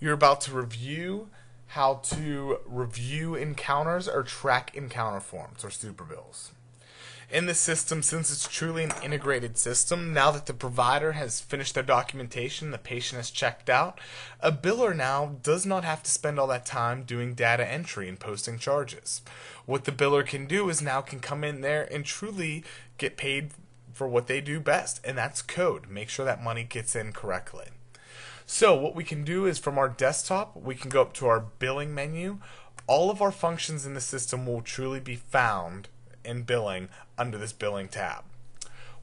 You're about to review how to review encounters or track encounter forms or superbills. In this system, since it's truly an integrated system, now that the provider has finished their documentation, the patient has checked out, a biller now does not have to spend all that time doing data entry and posting charges. What the biller can do is now can come in there and truly get paid for what they do best, and that's code. Make sure that money gets in correctly. So what we can do is from our desktop, we can go up to our billing menu. All of our functions in the system will truly be found in billing under this billing tab.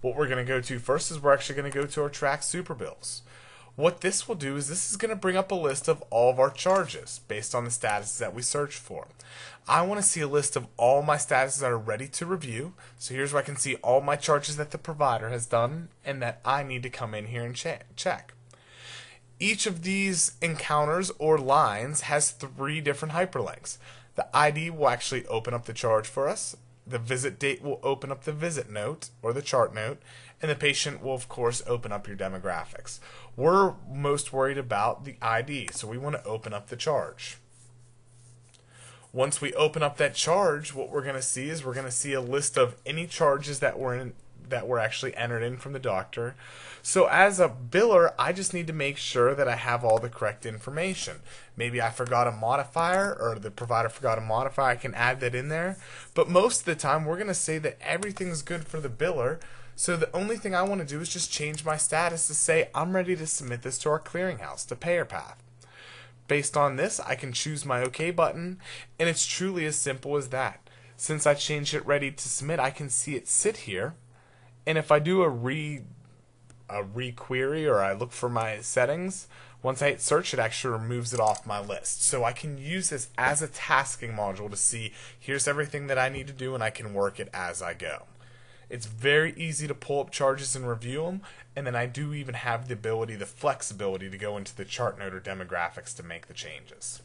What we're going to go to first is we're actually going to go to our track superbills. What this will do is this is going to bring up a list of all of our charges based on the statuses that we search for. I want to see a list of all my statuses that are ready to review. So here's where I can see all my charges that the provider has done and that I need to come in here and check. Each of these encounters or lines has 3 different hyperlinks. The ID will actually open up the charge for us. The visit date will open up the visit note or the chart note, and the patient will of course open up your demographics. We're most worried about the ID, so we want to open up the charge. Once we open up that charge, what we're going to see is we're going to see a list of any charges that were actually entered in from the doctor. So as a biller, I just need to make sure that I have all the correct information. Maybe I forgot a modifier or the provider forgot a modifier. I can add that in there. But most of the time, we're going to say that everything's good for the biller. So the only thing I want to do is just change my status to say I'm ready to submit this to our clearinghouse, to payer path. Based on this, I can choose my OK button, and it's truly as simple as that. Since I changed it ready to submit, I can see it sit here. And if I do a re-query or I look for my settings, once I hit search, it actually removes it off my list. So I can use this as a tasking module to see here's everything that I need to do, and I can work it as I go. It's very easy to pull up charges and review them, and then I do even have the ability, the flexibility to go into the chart note or demographics to make the changes.